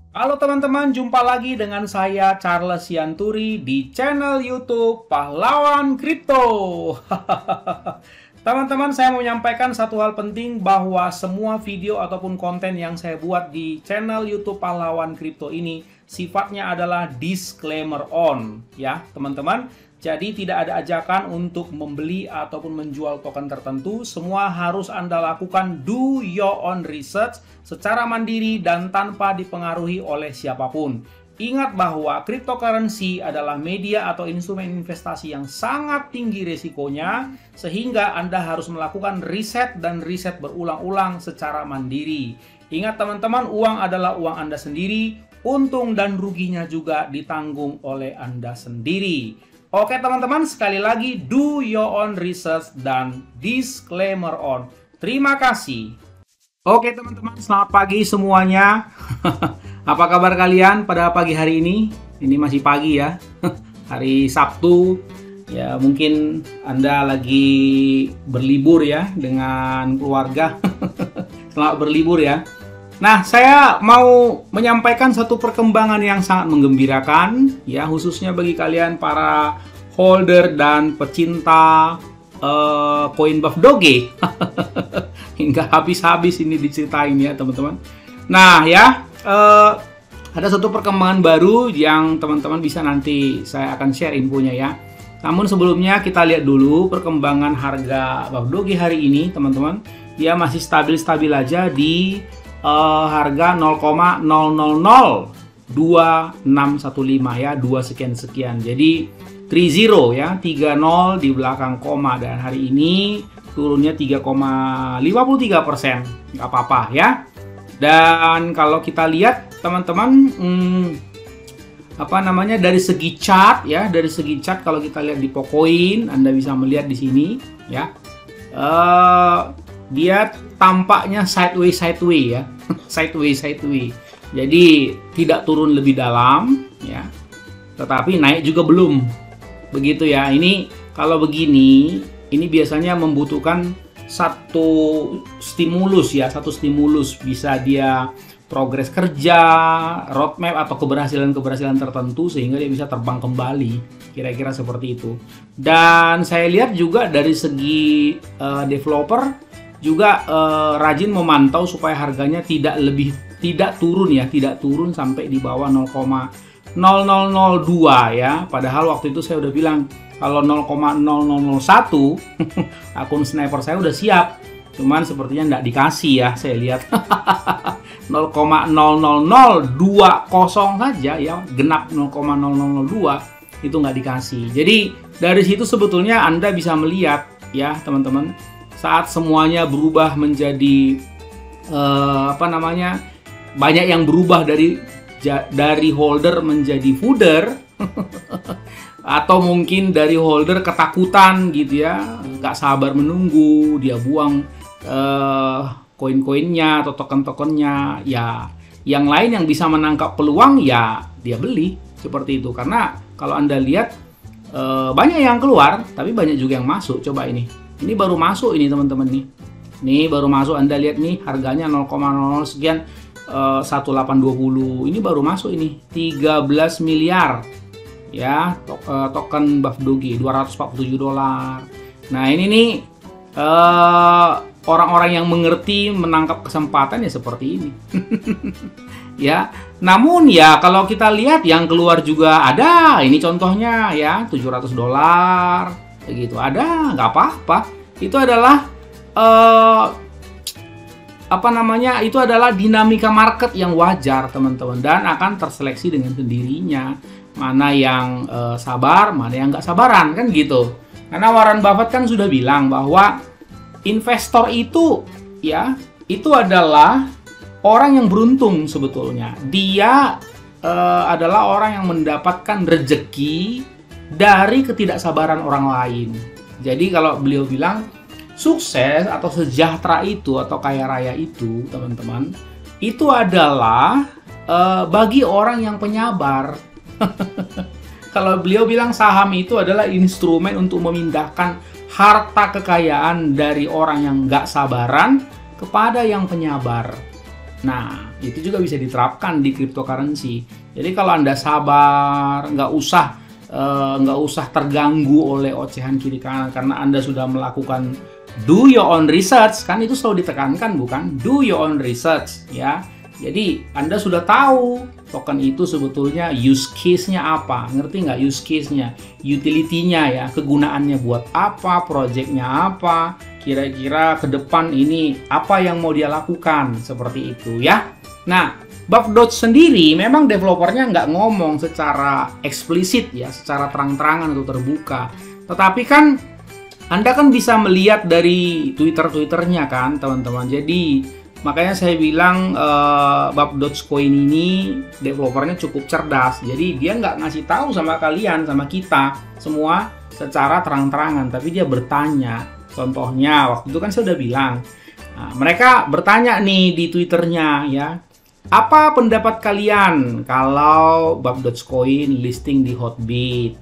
Halo teman-teman, jumpa lagi dengan saya Charles Yanturi di channel YouTube Pahlawan Kripto. Teman-teman, saya mau menyampaikan satu hal penting bahwa semua video ataupun konten yang saya buat di channel YouTube Pahlawan Kripto ini sifatnya adalah disclaimer on, ya teman-teman. Jadi tidak ada ajakan untuk membeli ataupun menjual token tertentu. Semua harus Anda lakukan do your own research secara mandiri dan tanpa dipengaruhi oleh siapapun. Ingat bahwa cryptocurrency adalah media atau instrumen investasi yang sangat tinggi risikonya, sehingga Anda harus melakukan riset dan riset berulang-ulang secara mandiri. Ingat teman-teman, uang adalah uang Anda sendiri, untung dan ruginya juga ditanggung oleh Anda sendiri. Oke teman-teman, sekali lagi do your own research dan disclaimer on. Terima kasih. Oke teman-teman, selamat pagi semuanya. Apa kabar kalian pada pagi hari ini? Ini masih pagi ya. Hari Sabtu. Ya, mungkin Anda lagi berlibur ya dengan keluarga. Selamat berlibur ya. Nah, saya mau menyampaikan satu perkembangan yang sangat menggembirakan, ya, khususnya bagi kalian para holder dan pecinta koin Buff Doge. Hingga habis-habis ini diceritain ya, teman-teman. Nah, ya, ada satu perkembangan baru yang teman-teman bisa nanti saya akan share infonya ya. Namun sebelumnya kita lihat dulu perkembangan harga Buff Doge hari ini, teman-teman. Dia masih stabil-stabil aja di harga 0,0002615 ya, 2 sekian-sekian. Jadi 30 ya, 30 di belakang koma, dan hari ini turunnya 3,53%. Nggak apa-apa ya. Dan kalau kita lihat teman-teman, dari segi chart ya, dari segi chart kalau kita lihat di Pocoin, Anda bisa melihat di sini ya. Dia tampaknya sideways ya. sideways. Jadi tidak turun lebih dalam ya. Tetapi naik juga belum. Begitu ya. Ini kalau begini, ini biasanya membutuhkan satu stimulus ya, satu stimulus, bisa dia progres kerja, roadmap atau keberhasilan-keberhasilan tertentu sehingga dia bisa terbang kembali. Kira-kira seperti itu. Dan saya lihat juga dari segi developer juga rajin memantau supaya harganya tidak turun sampai di bawah 0,0002 ya. Padahal waktu itu saya udah bilang kalau 0,0001 akun sniper saya udah siap. Cuman sepertinya nggak dikasih ya, saya lihat. 0,00020 saja ya, genap 0,0002 itu nggak dikasih. Jadi dari situ sebetulnya Anda bisa melihat ya teman-teman, saat semuanya berubah menjadi banyak yang berubah dari holder menjadi fooder atau mungkin dari holder ketakutan gitu ya, nggak sabar menunggu, dia buang koin-koinnya atau token-tokennya ya. Yang lain yang bisa menangkap peluang ya dia beli, seperti itu. Karena kalau Anda lihat banyak yang keluar tapi banyak juga yang masuk. Coba ini baru masuk ini teman-teman nih. Ini baru masuk, Anda lihat nih harganya 0,00 sekian, 1820. Ini baru masuk ini 13 miliar. Ya, token Buff Doge $247. Nah, ini nih orang-orang yang mengerti menangkap kesempatan ya seperti ini. Ya, namun ya kalau kita lihat yang keluar juga ada. Ini contohnya ya, $700. Begitu ada, nggak apa-apa. Itu adalah itu adalah dinamika market yang wajar teman-teman, dan akan terseleksi dengan sendirinya mana yang sabar, mana yang nggak sabaran, kan gitu. Karena Warren Buffett kan sudah bilang bahwa investor itu ya, itu adalah orang yang beruntung sebetulnya. Dia adalah orang yang mendapatkan rezeki dari ketidaksabaran orang lain. Jadi kalau beliau bilang sukses atau sejahtera itu atau kaya raya itu, teman-teman, itu adalah bagi orang yang penyabar. Kalau beliau bilang saham itu adalah instrumen untuk memindahkan harta kekayaan dari orang yang nggak sabaran kepada yang penyabar. Nah, itu juga bisa diterapkan di cryptocurrency. Jadi kalau Anda sabar, nggak usah terganggu oleh ocehan kiri kanan karena Anda sudah melakukan do your own research, kan itu selalu ditekankan, bukan? Do your own research, ya. Jadi Anda sudah tahu token itu sebetulnya use case-nya apa, ngerti nggak use case-nya, utility-nya ya, kegunaannya buat apa, project-nya apa, kira-kira ke depan ini apa yang mau dia lakukan, seperti itu ya. Nah, Buffdodge sendiri memang developernya nggak ngomong secara eksplisit ya, secara terang-terangan atau terbuka. Tetapi kan Anda kan bisa melihat dari Twitter-Twitternya kan teman-teman. Jadi makanya saya bilang Buffdodge Coin ini developernya cukup cerdas. Jadi dia nggak ngasih tahu sama kalian, sama kita semua secara terang-terangan, tapi dia bertanya. Contohnya waktu itu kan saya udah bilang, nah, mereka bertanya nih di Twitternya ya, apa pendapat kalian kalau Buffdodge Coin listing di Hotbit?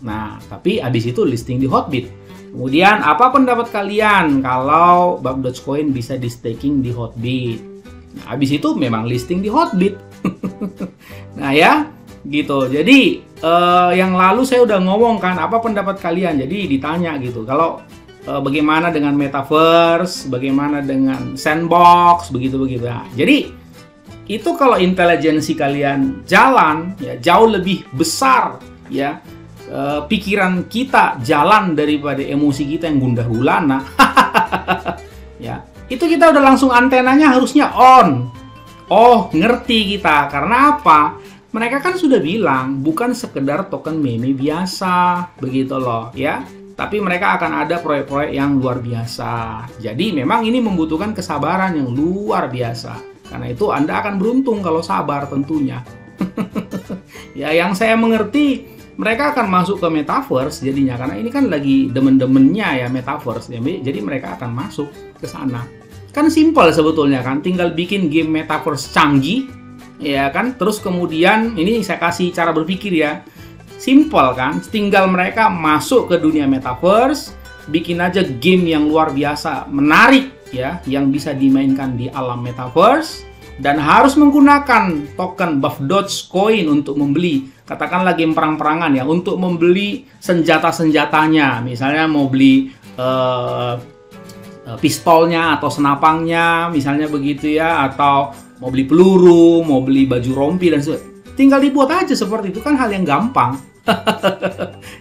Nah, tapi abis itu listing di Hotbit. Kemudian, apa pendapat kalian kalau Buffdodge Coin bisa di staking di Hotbit? Nah, abis itu memang listing di Hotbit. Nah ya, gitu. Jadi, yang lalu saya udah ngomong kan, apa pendapat kalian? Jadi ditanya gitu, kalau bagaimana dengan Metaverse, bagaimana dengan Sandbox, begitu-begitu. Nah, jadi, itu kalau intelijensi kalian jalan ya jauh lebih besar ya, pikiran kita jalan daripada emosi kita yang gundah gulana. Ya, itu kita udah langsung antenanya harusnya on. Oh, ngerti kita. Karena apa? Mereka kan sudah bilang bukan sekedar token meme biasa, begitu loh ya. Tapi mereka akan ada proyek-proyek yang luar biasa. Jadi memang ini membutuhkan kesabaran yang luar biasa. Karena itu Anda akan beruntung kalau sabar tentunya. Ya, yang saya mengerti mereka akan masuk ke Metaverse jadinya. Karena ini kan lagi demen-demennya ya Metaverse. Jadi mereka akan masuk ke sana. Kan simpel sebetulnya kan. Tinggal bikin game Metaverse canggih. Ya kan. Terus kemudian ini saya kasih cara berpikir ya. Simpel kan. Tinggal mereka masuk ke dunia Metaverse. Bikin aja game yang luar biasa menarik ya, yang bisa dimainkan di alam Metaverse, dan harus menggunakan token Buffdodge Coin untuk membeli, katakanlah game perang-perangan ya, untuk membeli senjata-senjatanya, misalnya mau beli pistolnya atau senapangnya, misalnya begitu ya, atau mau beli peluru, mau beli baju rompi dan sebagainya. Tinggal dibuat aja seperti itu, kan hal yang gampang.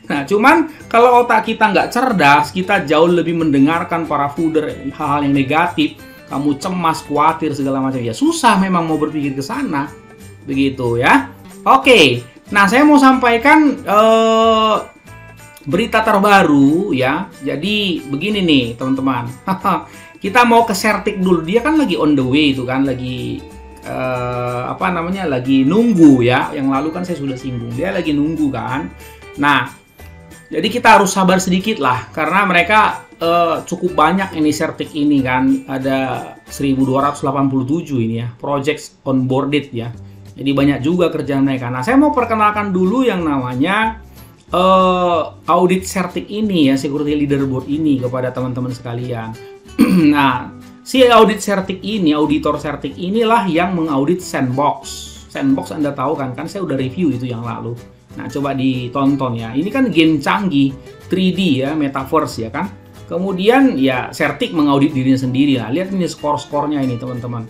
Nah, cuman kalau otak kita nggak cerdas, kita jauh lebih mendengarkan para founder hal-hal yang negatif, kamu cemas, khawatir segala macam, ya susah memang mau berpikir ke sana, begitu ya. Oke, nah saya mau sampaikan berita terbaru ya. Jadi begini nih teman-teman, kita mau ke Certik dulu, dia kan lagi on the way itu kan, lagi lagi nunggu ya. Yang lalu kan saya sudah singgung, dia lagi nunggu kan. Nah, jadi kita harus sabar sedikit lah, karena mereka cukup banyak ini Certik ini kan, ada 1287 ini ya, projects onboarded ya. Jadi banyak juga kerjaan mereka. Nah, saya mau perkenalkan dulu yang namanya audit Certik ini ya, security leaderboard ini kepada teman-teman sekalian. Nah, si audit Certik ini, auditor Certik inilah yang mengaudit Sandbox. Sandbox Anda tahu kan saya udah review itu yang lalu. Nah, coba ditonton ya. Ini kan game canggih, 3D ya, Metaverse ya kan. Kemudian ya Certik mengaudit dirinya sendiri. Nah, lihat ini skor-skornya ini teman-teman.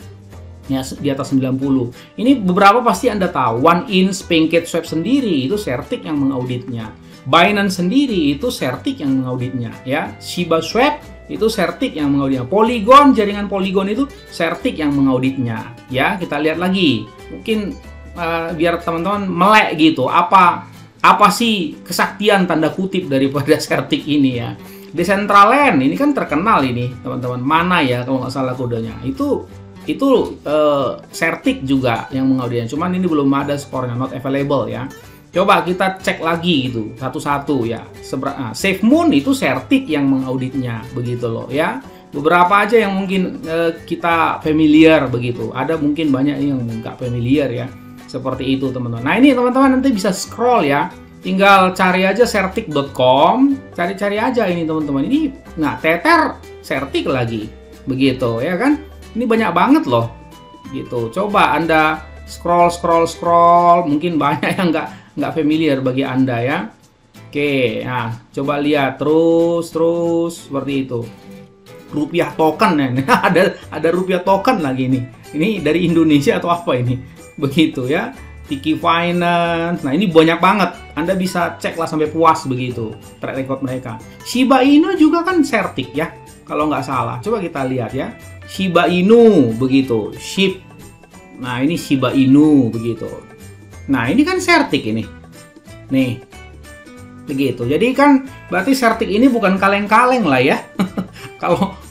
Ya, di atas 90. Ini beberapa pasti Anda tahu. One-inch PancakeSwap sendiri itu Certik yang mengauditnya. Binance sendiri itu Certik yang mengauditnya ya. Shiba Swap itu Certik yang mengauditnya. Polygon, jaringan Polygon itu Certik yang mengauditnya. Ya, kita lihat lagi. Mungkin biar teman-teman melek gitu. Apa sih kesaktian tanda kutip daripada Certik ini ya. Decentraland ini kan terkenal ini, teman-teman. Mana ya kalau nggak salah kodenya. Itu Certik juga yang mengauditnya. Cuman ini belum ada skornya, not available ya. Coba kita cek lagi gitu satu-satu ya. SafeMoon itu Certik yang mengauditnya, begitu loh ya. Beberapa aja yang mungkin kita familiar begitu. Ada mungkin banyak yang nggak familiar ya. Seperti itu teman-teman. Nah ini teman-teman nanti bisa scroll ya. Tinggal cari aja certik.com. Cari-cari aja ini teman-teman. Ini nggak Tether Certik lagi. Begitu ya kan. Ini banyak banget loh. gitu. Coba Anda scroll, mungkin banyak yang nggak familiar bagi Anda ya. Oke, nah coba lihat terus seperti itu. Rupiah token ya, ada rupiah token lagi nih. Ini dari Indonesia atau apa ini? Begitu ya. Tiki Finance. Nah, ini banyak banget. Anda bisa cek lah sampai puas begitu track record mereka. Shiba Inu juga kan Certic ya, kalau nggak salah. Coba kita lihat ya. Shiba Inu begitu. SHIB. Nah, ini Shiba Inu begitu. Nah, ini kan Certic ini. Nih. Begitu. Jadi kan berarti Certic ini bukan kaleng-kaleng lah ya.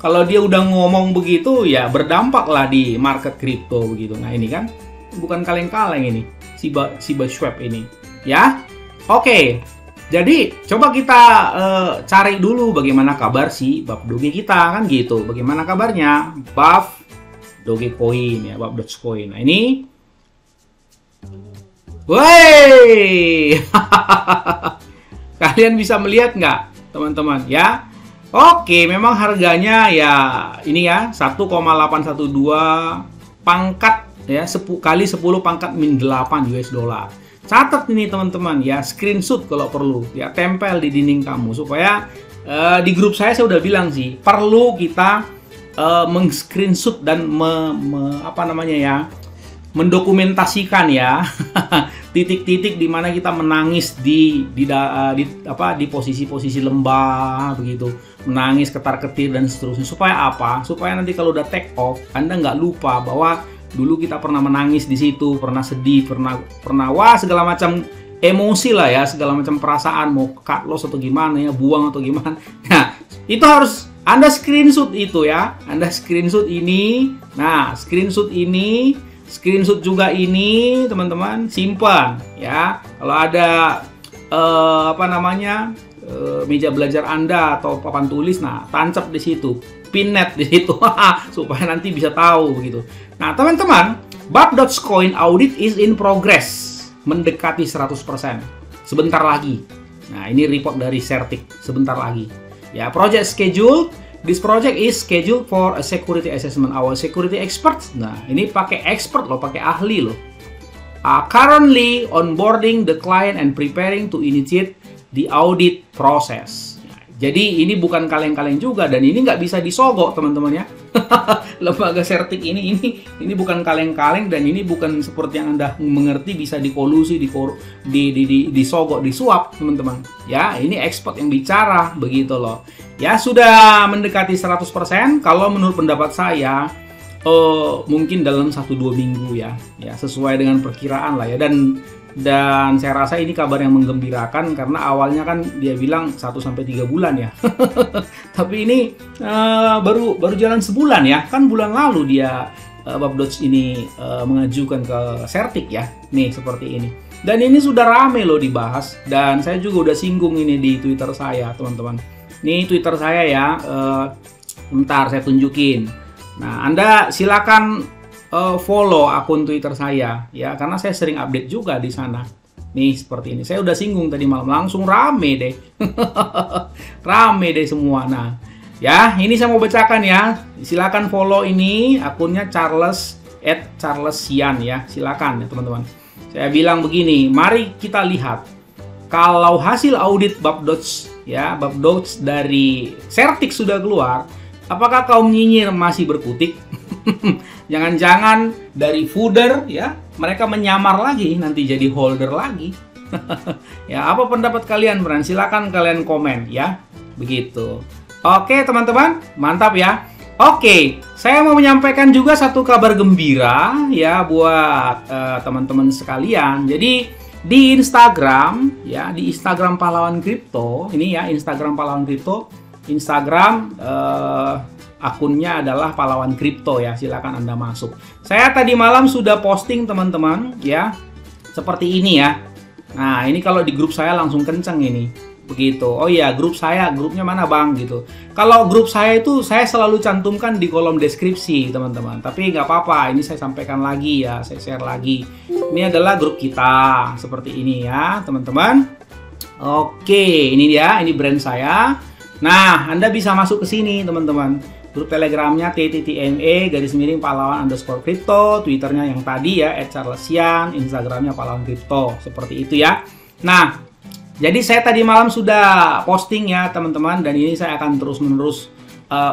Kalau dia udah ngomong begitu ya berdampak lah di market kripto begitu. Nah, ini kan bukan kaleng-kaleng ini. Shiba Swap ini ya. Oke, jadi coba kita cari dulu bagaimana kabar si BAP Doge kita kan gitu. Bagaimana kabarnya BAP Dogecoin ya, BAP Dogecoin. Nah ini, woi, kalian bisa melihat nggak teman-teman ya? Oke, memang harganya ya ini ya 1,812 pangkat ya, 10 kali 10 pangkat min 8 US dollar. Catat ini teman-teman ya, screenshot kalau perlu ya, tempel di dinding kamu supaya di grup saya udah bilang sih perlu kita meng-screenshot dan apa namanya ya, mendokumentasikan ya titik-titik di mana kita menangis di posisi-posisi lembah begitu, menangis ketar-ketir dan seterusnya, supaya apa? Supaya nanti kalau udah take off Anda nggak lupa bahwa dulu kita pernah menangis di situ, pernah sedih, pernah wah segala macam emosi lah ya, segala macam perasaan, mau cut loss atau gimana ya, buang atau gimana. Nah, itu harus Anda screenshot itu ya. Anda screenshot ini. Nah, screenshot ini, screenshot juga ini, teman-teman, simpan ya. Kalau ada meja belajar Anda atau papan tulis, nah tancap di situ, pinnet di situ supaya nanti bisa tahu begitu. Nah, teman-teman, BAP Dogecoin audit is in progress, mendekati 100%. Sebentar lagi. Nah, ini report dari Certic, sebentar lagi. Ya, project schedule. This project is scheduled for a security assessment. Our security experts. Nah, ini pakai expert loh, pakai ahli loh. Currently onboarding the client and preparing to initiate the audit process. Nah, jadi ini bukan kaleng-kaleng juga, dan ini nggak bisa disogok teman-teman ya. Lembaga Certic ini bukan kaleng-kaleng, dan ini bukan seperti yang Anda mengerti bisa dikolusi, disogok, disuap teman-teman. Ya, ini expert yang bicara begitu loh. Ya, sudah mendekati 100%. Kalau menurut pendapat saya mungkin dalam 1-2 minggu ya, sesuai dengan perkiraan lah ya, dan saya rasa ini kabar yang menggembirakan karena awalnya kan dia bilang 1-3 bulan ya. Tapi ini baru jalan sebulan ya, kan bulan lalu dia BAP Doge ini mengajukan ke Certic ya. Nih seperti ini. Dan ini sudah rame loh dibahas, dan saya juga udah singgung ini di Twitter saya, teman-teman. Nih Twitter saya ya, bentar saya tunjukin. Nah, Anda silakan follow akun Twitter saya ya, karena saya sering update juga di sana. Nih seperti ini. Saya udah singgung tadi malam, langsung rame deh. Rame deh semua. Nah, ya, ini saya mau bacakan ya. Silakan follow ini akunnya @charlesian ya. Silakan ya, teman-teman. Saya bilang begini, mari kita lihat kalau hasil audit BAP Doge ya, BAP Doge dari Certic sudah keluar, apakah kaum nyinyir masih berkutik? Jangan-jangan dari fooder ya, mereka menyamar lagi nanti jadi holder lagi. Ya, apa pendapat kalian, Bran? Silakan kalian komen ya. Begitu. Oke, teman-teman, mantap ya. Oke, saya mau menyampaikan juga satu kabar gembira ya buat teman-teman sekalian. Jadi di Instagram ya, di Instagram Pahlawan Kripto ini ya, Instagram Pahlawan Kripto, Instagram akunnya adalah Pahlawan Kripto ya, silakan Anda masuk. Saya tadi malam sudah posting teman-teman ya, seperti ini ya. Nah, ini kalau di grup saya langsung kenceng ini. Begitu. Oh iya, grup saya, grupnya mana Bang gitu. Kalau grup saya itu saya selalu cantumkan di kolom deskripsi teman-teman. Tapi nggak apa-apa, ini saya sampaikan lagi ya, saya share lagi. Ini adalah grup kita, seperti ini ya teman-teman. Oke, ini dia, ini brand saya. Nah, Anda bisa masuk ke sini, teman-teman. Grup Telegramnya @ttme_pahlawan_crypto, Twitternya yang tadi ya @charlesian, Instagramnya pahlawan crypto, seperti itu ya. Nah, jadi saya tadi malam sudah posting ya, teman-teman, dan ini saya akan terus-menerus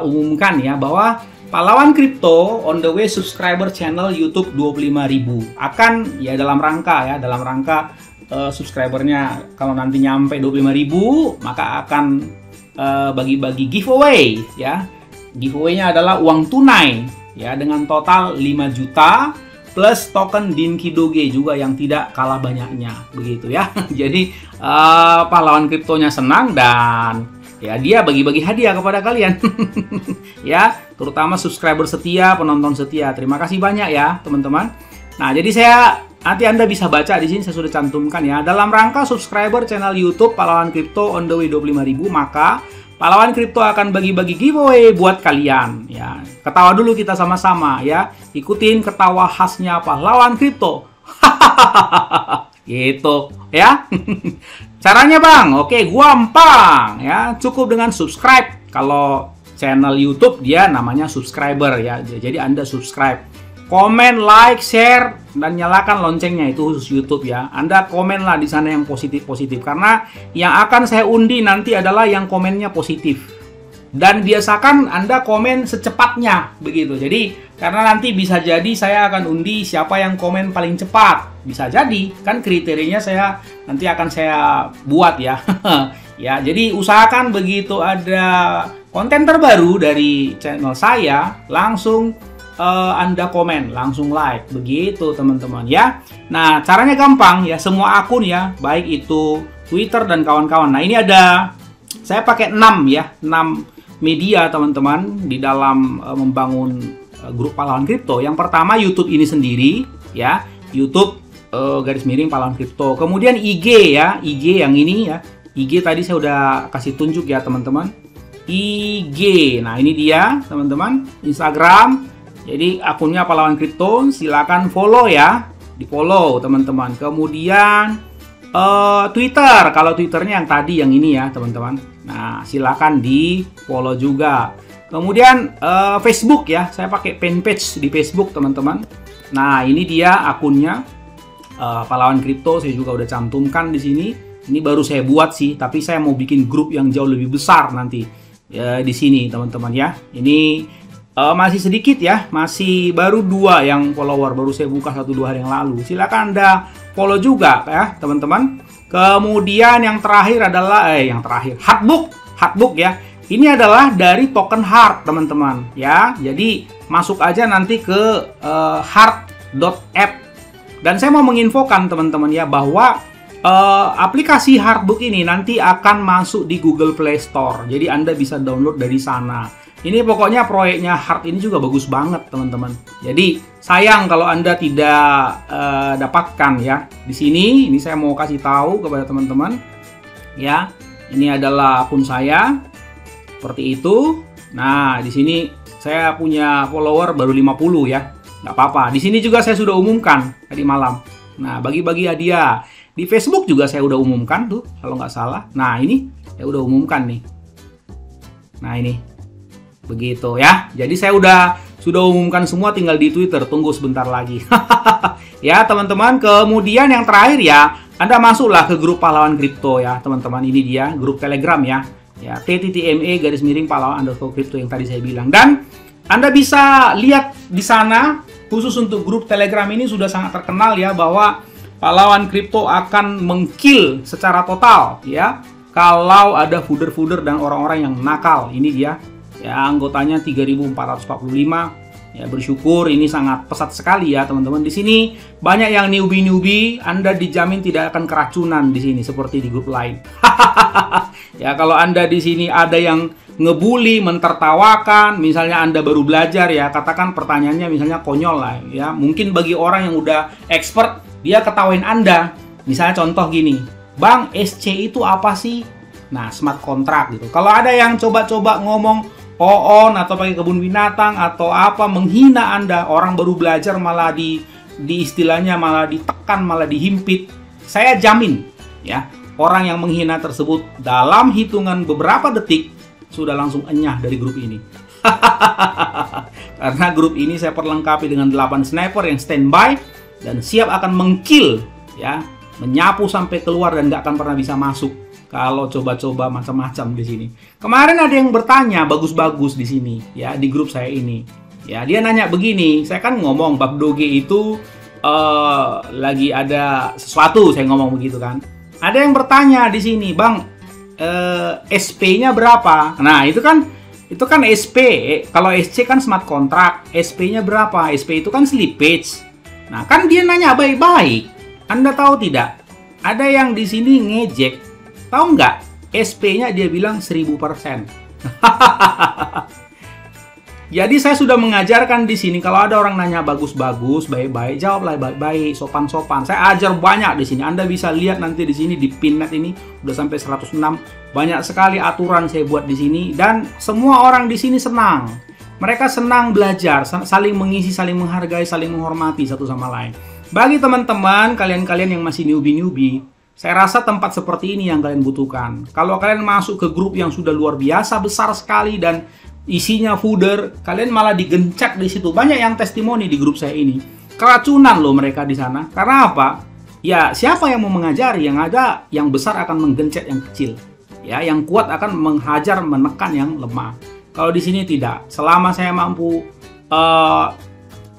umumkan ya bahwa Pahlawan Crypto on the way subscriber channel YouTube 25.000 akan ya dalam rangka subscribernya kalau nanti nyampe 25.000 maka akan bagi-bagi giveaway ya. Giveaway-nya adalah uang tunai ya dengan total 5 juta plus token Dinky Doge juga yang tidak kalah banyaknya begitu ya. Jadi pahlawan kriptonya senang dan ya dia bagi-bagi hadiah kepada kalian. Ya, terutama subscriber setia, penonton setia. Terima kasih banyak ya, teman-teman. Nah, jadi nanti Anda bisa baca di sini saya sudah cantumkan ya. Dalam rangka subscriber channel YouTube Pahlawan Crypto on the way 25.000, maka Pahlawan Crypto akan bagi-bagi giveaway buat kalian ya. Ketawa dulu kita sama-sama ya. Ikutin ketawa khasnya Pahlawan Crypto. Gitu ya. Caranya Bang, oke gampang ya. Cukup dengan subscribe. Kalau channel YouTube dia namanya subscriber ya. Jadi Anda subscribe. Komen, like, share, dan nyalakan loncengnya, itu khusus YouTube ya. Anda komen lah di sana yang positif-positif. Karena yang akan saya undi nanti adalah yang komennya positif. Dan biasakan Anda komen secepatnya begitu. Jadi karena nanti bisa jadi saya akan undi siapa yang komen paling cepat. Bisa jadi kan kriterianya nanti akan saya buat ya. Ya, jadi usahakan begitu ada konten terbaru dari channel saya langsung Anda komen, langsung like begitu teman-teman ya. Nah, caranya gampang ya, semua akun ya, baik itu Twitter dan kawan-kawan. Nah, ini saya pakai 6 ya, 6 media teman-teman di dalam membangun grup Pahlawan Crypto. Yang pertama YouTube ini sendiri ya, YouTube _pahlawan crypto. Kemudian IG ya, IG yang ini ya. IG tadi saya udah kasih tunjuk ya teman-teman. IG, nah ini dia teman-teman. Instagram, jadi akunnya Pahlawan Crypto, silakan follow ya, di follow teman-teman. Kemudian Twitter, kalau Twitternya yang tadi yang ini ya teman-teman. Nah silakan di follow juga. Kemudian Facebook ya, saya pakai fanpage di Facebook teman-teman. Nah ini dia akunnya Pahlawan Crypto, saya juga udah cantumkan di sini. Ini baru saya buat sih, tapi saya mau bikin grup yang jauh lebih besar nanti ya, di sini teman-teman ya. Ini masih sedikit ya, masih baru 2 yang follower, baru saya buka 1-2 hari yang lalu. Silakan Anda follow juga ya teman-teman. Kemudian yang terakhir adalah Heartbook ya. Ini adalah dari token Heart teman-teman ya. Jadi masuk aja nanti ke heart.app. Dan saya mau menginfokan teman-teman ya bahwa aplikasi Heartbook ini nanti akan masuk di Google Play Store. Jadi Anda bisa download dari sana. Ini pokoknya proyeknya Heart ini juga bagus banget teman-teman. Jadi sayang kalau Anda tidak dapatkan ya. Di sini ini saya mau kasih tahu kepada teman-teman ya. Ini adalah akun saya seperti itu. Nah, di sini saya punya follower baru 50 ya. Nggak apa-apa. Di sini juga saya sudah umumkan tadi malam. Nah, bagi-bagi hadiah. Di Facebook juga saya udah umumkan tuh, kalau nggak salah. Nah, ini saya udah umumkan nih. Nah, ini. Begitu ya. Jadi saya sudah umumkan semua, tinggal di Twitter. Tunggu sebentar lagi. Ya, teman-teman. Kemudian yang terakhir ya, Anda masuklah ke grup Pahlawan Crypto ya, teman-teman. Ini dia, grup Telegram ya. Ya, ttme_pahlawan_crypto yang tadi saya bilang. Dan Anda bisa lihat di sana, khusus untuk grup Telegram ini sudah sangat terkenal ya, bahwa Pahlawan Crypto akan mengkill secara total ya kalau ada fooder-fooder dan orang-orang yang nakal. Ini dia ya, anggotanya 3.445 ya. Bersyukur ini sangat pesat sekali ya teman-teman. Di sini banyak yang newbie, Anda dijamin tidak akan keracunan di sini seperti di grup lain. Ya, kalau Anda di sini ada yang ngebully, mentertawakan, misalnya Anda baru belajar ya, katakan pertanyaannya misalnya konyol lah ya. Mungkin bagi orang yang udah expert, dia ketawain Anda. Misalnya contoh gini, Bang, SC itu apa sih? Nah, smart contract gitu. Kalau ada yang coba-coba ngomong OON atau pakai kebun binatang atau apa, menghina Anda, orang baru belajar malah di istilahnya malah ditekan, malah dihimpit, saya jamin ya, orang yang menghina tersebut dalam hitungan beberapa detik sudah langsung enyah dari grup ini. Karena grup ini saya perlengkapi dengan 8 sniper yang standby dan siap akan mengkill, ya, menyapu sampai keluar dan nggak akan pernah bisa masuk kalau coba-coba macam-macam di sini. Kemarin ada yang bertanya bagus-bagus di sini, ya, di grup saya ini. Ya, dia nanya begini, saya kan ngomong bab doge itu lagi ada sesuatu, saya ngomong begitu kan. Ada yang bertanya di sini, Bang, SP-nya berapa? Nah, itu kan SP. Kalau SC kan smart contract, SP-nya berapa? SP itu kan slippage. Nah, kan dia nanya baik-baik. Anda tahu tidak? Ada yang di sini ngejek. Tahu nggak? SP-nya dia bilang 1000%. Jadi saya sudah mengajarkan di sini kalau ada orang nanya bagus-bagus, baik-baik, jawablah baik-baik, sopan-sopan. Saya ajar banyak di sini. Anda bisa lihat nanti di sini di pinnet ini udah sampai 106. Banyak sekali aturan saya buat di sini dan semua orang di sini senang. Mereka senang belajar, saling mengisi, saling menghargai, saling menghormati satu sama lain. Bagi teman-teman, kalian-kalian yang masih newbie-newbie, saya rasa tempat seperti ini yang kalian butuhkan. Kalau kalian masuk ke grup yang sudah luar biasa besar sekali dan isinya fooder, kalian malah digencet di situ. Banyak yang testimoni di grup saya ini. Keracunan loh mereka di sana. Karena apa? Ya, siapa yang mau mengajari? Yang ada yang besar akan menggencet yang kecil. Ya, yang kuat akan menghajar, menekan yang lemah. Kalau di sini tidak. Selama saya mampu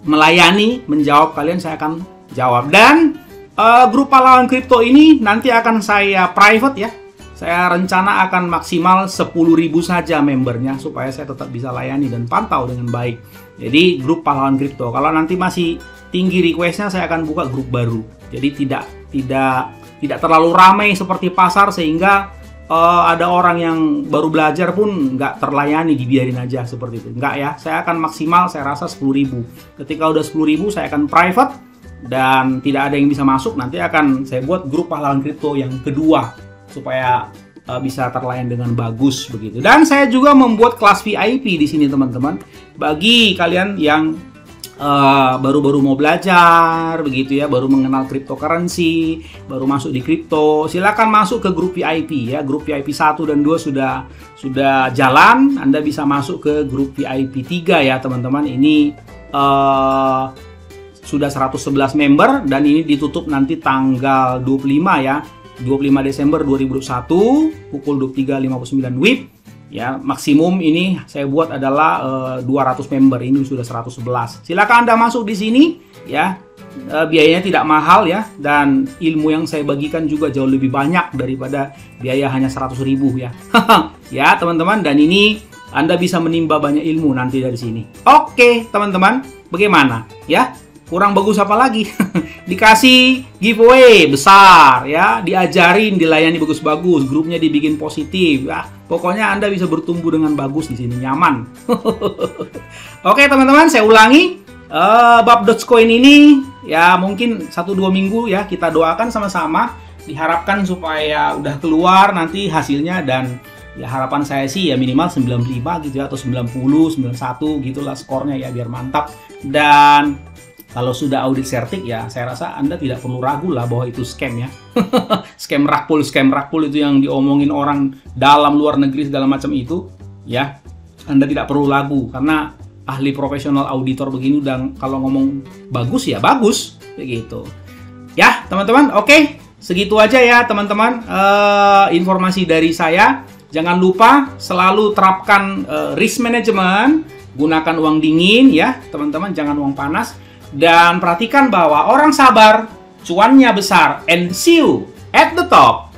melayani, menjawab kalian, saya akan jawab. Dan grup pahlawan kripto ini nanti akan saya private, ya. Saya rencana akan maksimal 10.000 saja membernya supaya saya tetap bisa layani dan pantau dengan baik. Jadi grup pahlawan kripto. Kalau nanti masih tinggi requestnya, saya akan buka grup baru. Jadi tidak terlalu ramai seperti pasar sehingga ada orang yang baru belajar pun nggak terlayani, dibiarin aja seperti itu. Nggak ya, saya akan maksimal saya rasa 10.000. Ketika udah 10.000 saya akan private dan tidak ada yang bisa masuk. Nanti akan saya buat grup pahlawan kripto yang kedua supaya bisa terlayani dengan bagus begitu. Dan saya juga membuat kelas VIP di sini teman-teman. Bagi kalian yang baru-baru mau belajar begitu ya, baru mengenal cryptocurrency, baru masuk di kripto, silakan masuk ke grup VIP ya. Grup VIP 1 dan 2 sudah jalan. Anda bisa masuk ke grup VIP 3 ya teman-teman. Ini sudah 111 member dan ini ditutup nanti tanggal 25 ya. 25 Desember 2021 pukul 23.59 WIB ya. Maksimum ini saya buat adalah 200 member. Ini sudah 111. Silakan Anda masuk di sini ya. Biayanya tidak mahal ya, dan ilmu yang saya bagikan juga jauh lebih banyak daripada biaya hanya 100.000 ya. Ya teman-teman, dan ini Anda bisa menimba banyak ilmu nanti dari sini. Oke teman-teman, bagaimana ya? Kurang bagus apa lagi? Dikasih giveaway besar ya, diajarin, dilayani bagus-bagus, grupnya dibikin positif ya. Pokoknya Anda bisa bertumbuh dengan bagus di sini, nyaman. Oke teman-teman, saya ulangi, bab Dogecoin ini ya mungkin 1-2 minggu ya, kita doakan sama-sama. Diharapkan supaya udah keluar nanti hasilnya, dan ya harapan saya sih ya minimal 95 gitu ya, atau 90, 91 gitulah skornya ya, biar mantap. Dan kalau sudah audit sertik ya, saya rasa Anda tidak perlu ragu lah bahwa itu scam ya. Scam rakpul itu yang diomongin orang dalam luar negeri segala macam itu ya. Anda tidak perlu ragu karena ahli profesional auditor begini udah kalau ngomong bagus ya bagus begitu. Ya, teman-teman, oke. Segitu aja ya, teman-teman. Informasi dari saya. Jangan lupa selalu terapkan risk management, gunakan uang dingin ya, teman-teman, jangan uang panas. Dan perhatikan bahwa orang sabar, cuannya besar. And see you at the top.